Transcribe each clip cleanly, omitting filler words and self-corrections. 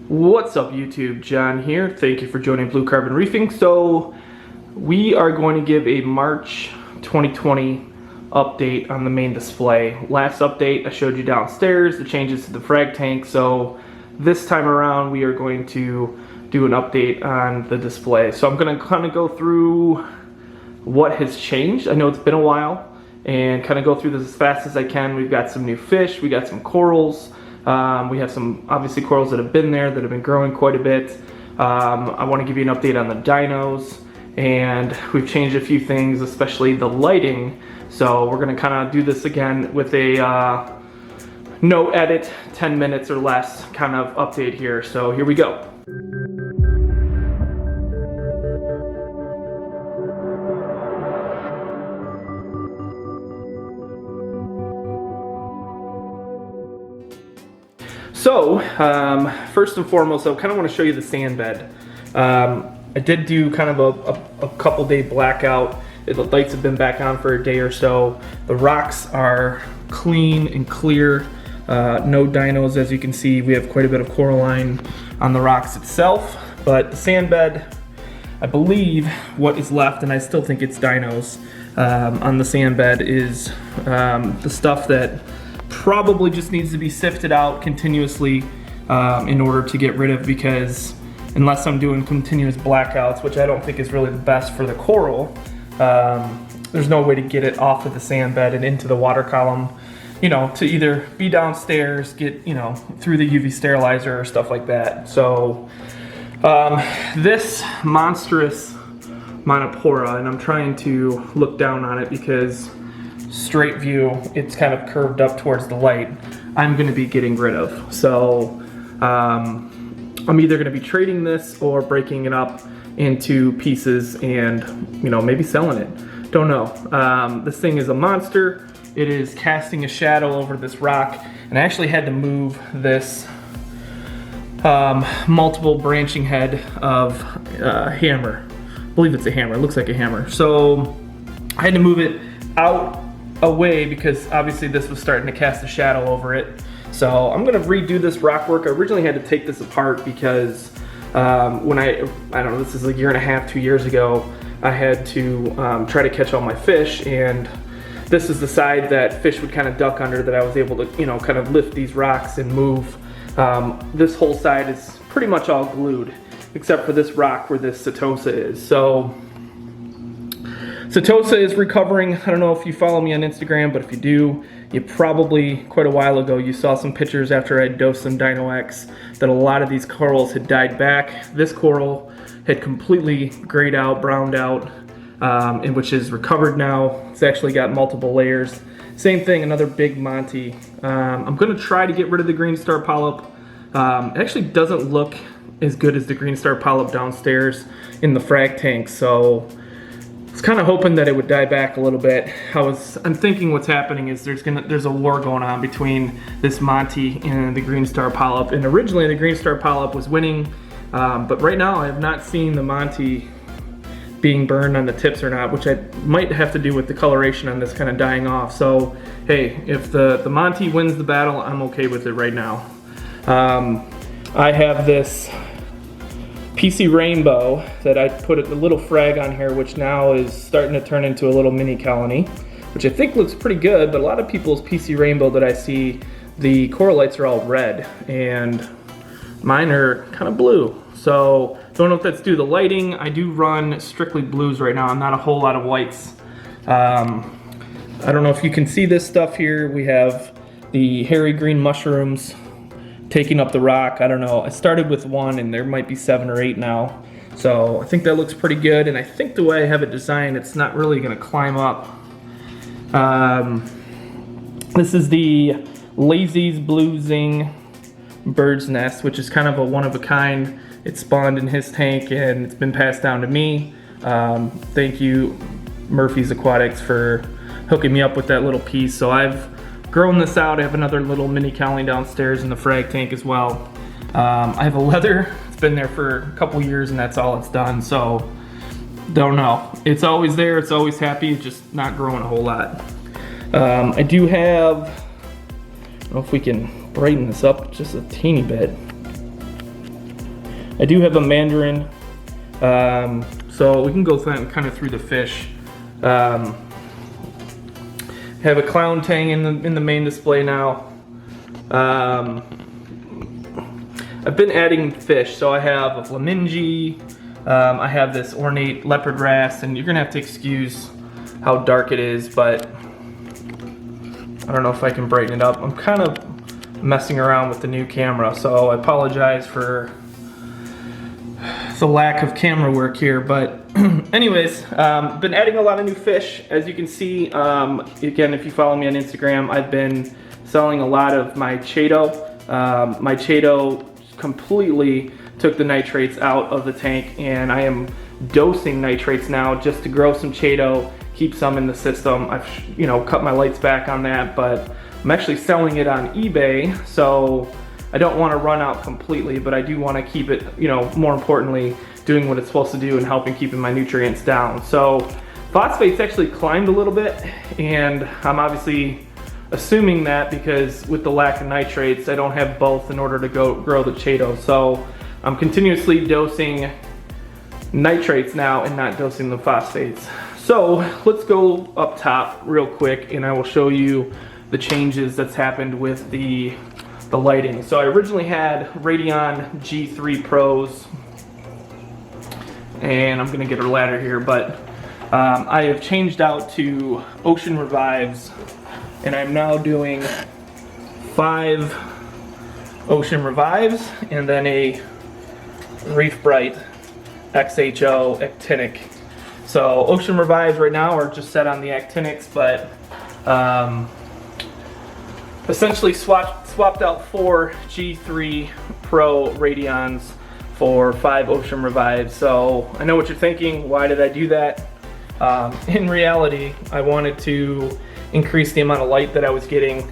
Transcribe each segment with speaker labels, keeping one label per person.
Speaker 1: What's up YouTube, John here. Thank you for joining Blue Carbon Reefing. So we are going to give a March 2020 update on the main display. Last update I showed you downstairs, the changes to the frag tank. So this time around we are going to do an update on the display. So I'm going to kind of go through what has changed. I know it's been a while, and kind of go through this as fast as I can. We've got some new fish, we got some corals. We have some obviously corals that have been there that have been growing quite a bit. I want to give you an update on the dinos, and we've changed a few things, especially the lighting. So we're going to kind of do this again with a no edit, 10 minutes or less kind of update here. So here we go. So, first and foremost, I kind of want to show you the sand bed. I did do kind of a couple day blackout. The lights have been back on for a day or so. The rocks are clean and clear. No dinos, as you can see. We have quite a bit of coralline on the rocks itself. But the sand bed, I believe what is left, and I still think it's dinos, on the sand bed is the stuff that probably just needs to be sifted out continuously in order to get rid of, because unless I'm doing continuous blackouts, which I don't think is really the best for the coral, there's no way to get it off of the sand bed and into the water column, you know, to either be downstairs, get, you know, through the UV sterilizer or stuff like that. So this monstrous monopora, and I'm trying to look down on it because straight view, it's kind of curved up towards the light, I'm going to be getting rid of. So I'm either going to be trading this or breaking it up into pieces and, you know, maybe selling it. Don't know. This thing is a monster. It is casting a shadow over this rock, and I actually had to move this multiple branching head of hammer. I believe it's a hammer. It looks like a hammer. So I had to move it out away because obviously this was starting to cast a shadow over it. So I'm gonna redo this rock work. I originally had to take this apart because when I don't know, this is a year and a half, 2 years ago, I had to try to catch all my fish, and this is the side that fish would kind of duck under that I was able to, you know, kind of lift these rocks and move. This whole side is pretty much all glued except for this rock where this Setosa is. So Setosa is recovering. I don't know if you follow me on Instagram, but if you do, you probably, quite a while ago, you saw some pictures after I dosed some Dino X that a lot of these corals had died back. This coral had completely grayed out, browned out, and which is recovered now. It's actually got multiple layers. Same thing, another big Monty. I'm gonna try to get rid of the green star polyp. It actually doesn't look as good as the green star polyp downstairs in the frag tank, so I was kind of hoping that it would die back a little bit. I'm thinking what's happening is there's a war going on between this Monty and the green star polyp, and originally the green star polyp was winning, but right now I have not seen the Monty being burned on the tips or not, which I might have to do with the coloration on this kind of dying off. So hey, if the Monty wins the battle, I'm okay with it right now. I have this PC Rainbow that I put a little frag on here, which now is starting to turn into a little mini colony, which I think looks pretty good, but a lot of people's PC Rainbow that I see, the coral lights are all red, and mine are kind of blue. So don't know if that's due to the lighting. I do run strictly blues right now, not a whole lot of whites. I don't know if you can see this stuff here. We have the hairy green mushrooms taking up the rock. I don't know, I started with one and there might be 7 or 8 now. So I think that looks pretty good, and I think the way I have it designed, it's not really gonna climb up. This is the Lazy's Blue Zing bird's nest, which is kind of a one-of-a-kind. It spawned in his tank and it's been passed down to me. Thank you, Murphy's Aquatics, for hooking me up with that little piece. So I've grown this out. I have another little mini colony downstairs in the frag tank as well. I have a leather. It's been there for a couple years and that's all it's done. So don't know. It's always there. It's always happy. It's just not growing a whole lot. I do have, I don't know if we can brighten this up just a teeny bit. I do have a mandarin, so we can go kind of through the fish. Have a clown tang in the main display now. I've been adding fish, so I have a flamingo, I have this ornate leopard wrasse, and you're gonna have to excuse how dark it is, but I don't know if I can brighten it up. I'm kind of messing around with the new camera, so I apologize for the lack of camera work here, but anyways, been adding a lot of new fish. As you can see, again, if you follow me on Instagram, I've been selling a lot of my Chaeto. My Chaeto completely took the nitrates out of the tank, and I am dosing nitrates now just to grow some Chaeto, keep some in the system. I've cut my lights back on that, but I'm actually selling it on eBay, so I don't want to run out completely, but I do want to keep it, more importantly, doing what it's supposed to do and helping keeping my nutrients down. So phosphates actually climbed a little bit, and I'm obviously assuming that because with the lack of nitrates, I don't have both in order to grow the Chaeto. So I'm continuously dosing nitrates now and not dosing the phosphates. So let's go up top real quick, and I will show you the changes that's happened with the lighting. So I originally had Radion G3 Pros, and I'm gonna get a ladder here, but I have changed out to Ocean Revives, and I'm now doing 5 Ocean Revives and then a Reef Bright XHO Actinic. So Ocean Revives right now are just set on the Actinics, but essentially swapped out 4 G3 Pro Radions for 5 Ocean Revives. So I know what you're thinking, why did I do that? In reality, I wanted to increase the amount of light that I was getting.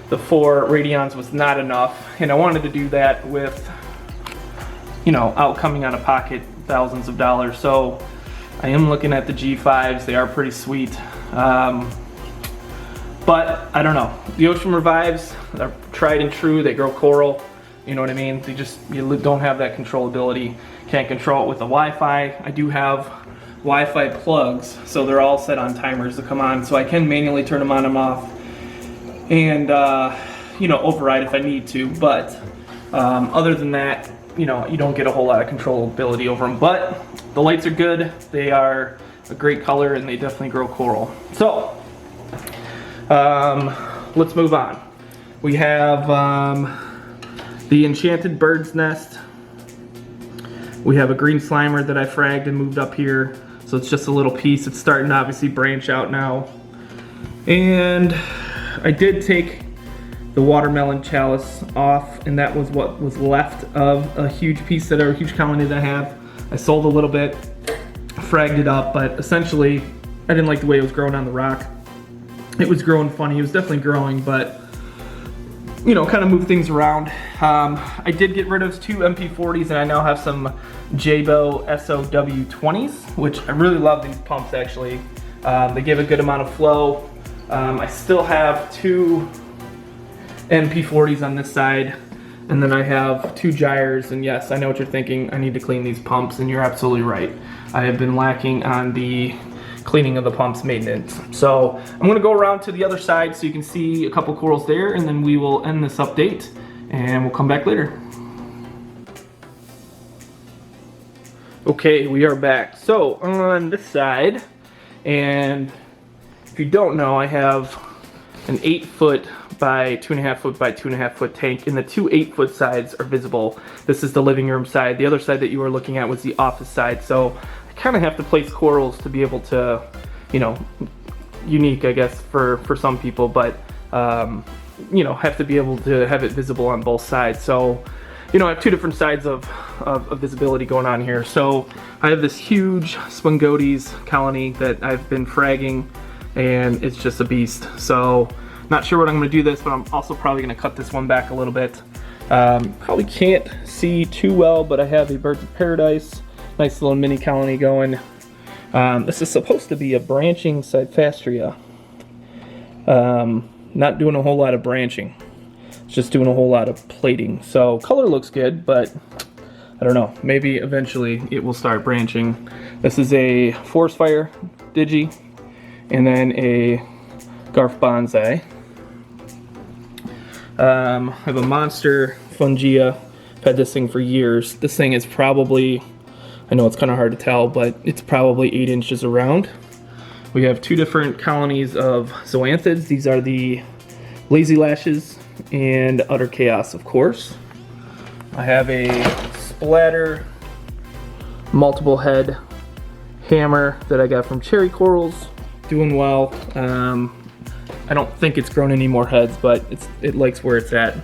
Speaker 1: The 4 Radions was not enough, and I wanted to do that with, out coming out of pocket thousands of dollars. So I am looking at the G5s. They are pretty sweet. But I don't know. The Ocean Revives are tried and true. They grow coral. You know what I mean? You don't have that controllability. Can't control it with the Wi-Fi. I do have Wi-Fi plugs, so they're all set on timers to come on, so I can manually turn them on and off, and override if I need to. But other than that, you don't get a whole lot of controllability over them. But the lights are good. They are a great color, and they definitely grow coral. So let's move on. We have the Enchanted Bird's Nest. We have a green slimer that I fragged and moved up here. So it's just a little piece. It's starting to obviously branch out now. And I did take the watermelon chalice off, and that was what was left of a huge piece a huge colony that I have. I sold a little bit, fragged it up, but essentially I didn't like the way it was growing on the rock. It was growing funny. It was definitely growing, but kind of move things around. I did get rid of 2 MP40s, and I now have some Jabo SOW20s, which I really love these pumps actually. They give a good amount of flow. I still have 2 MP40s on this side, and then I have 2 gyres, and yes, I know what you're thinking. I need to clean these pumps, and you're absolutely right. I have been lacking on the cleaning of the pumps maintenance. So I'm gonna go around to the other side so you can see a couple corals there, and then we will end this update and we'll come back later. Okay, we are back. So on this side, and if you don't know, I have an 8-foot by 2.5 foot by 2.5 foot tank, and the 2 8-foot sides are visible. This is the living room side. The other side that you were looking at was the office side. So kind of have to place corals to be able to, unique, I guess, for some people, but have to be able to have it visible on both sides. So I have 2 different sides of visibility going on here. So I have this huge Spongotes colony that I've been fragging, and it's just a beast. So not sure what I'm going to do this, but I'm also probably going to cut this one back a little bit. Probably can't see too well, but I have a Birds of Paradise. Nice little mini colony going. This is supposed to be a branching Cyphastria. Not doing a whole lot of branching. It's just doing a whole lot of plating. So color looks good, but I don't know, maybe eventually it will start branching. This is a forest fire digi, and then a Garf bonsai. I have a monster fungia. I've had this thing for years. This thing is probably, I know it's kind of hard to tell, but it's probably 8 inches around. We have 2 different colonies of zoanthids. These are the lazy lashes and utter chaos, of course. I have a splatter multiple head hammer that I got from Cherry Corals. Doing well. I don't think it's grown any more heads, but it likes where it's at.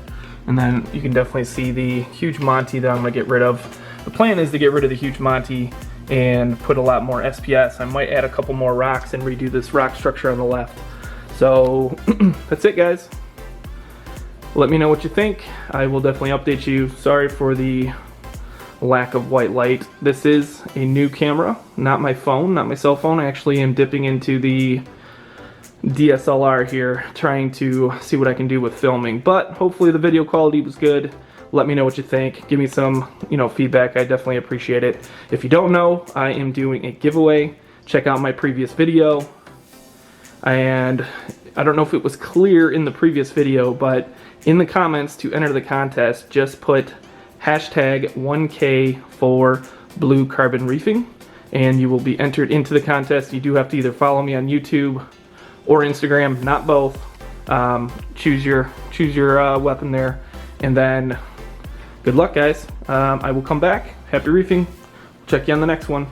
Speaker 1: And then you can definitely see the huge Monty that I'm gonna get rid of. The plan is to get rid of the huge Monty and put a lot more SPS. I might add a couple more rocks and redo this rock structure on the left. So that's it, guys. Let me know what you think. I will definitely update you. Sorry for the lack of white light. This is a new camera, not my phone, not my cell phone. I actually am dipping into the DSLR here, trying to see what I can do with filming. But hopefully the video quality was good. Let me know what you think. Give me some, feedback. I definitely appreciate it. If you don't know, I am doing a giveaway. Check out my previous video. And I don't know if it was clear in the previous video, but in the comments to enter the contest, just put hashtag 1K for blue carbon reefing, and you will be entered into the contest. You do have to either follow me on YouTube or Instagram, not both. Choose your weapon there, and then good luck, guys. I will come back. Happy reefing. Check you on the next one.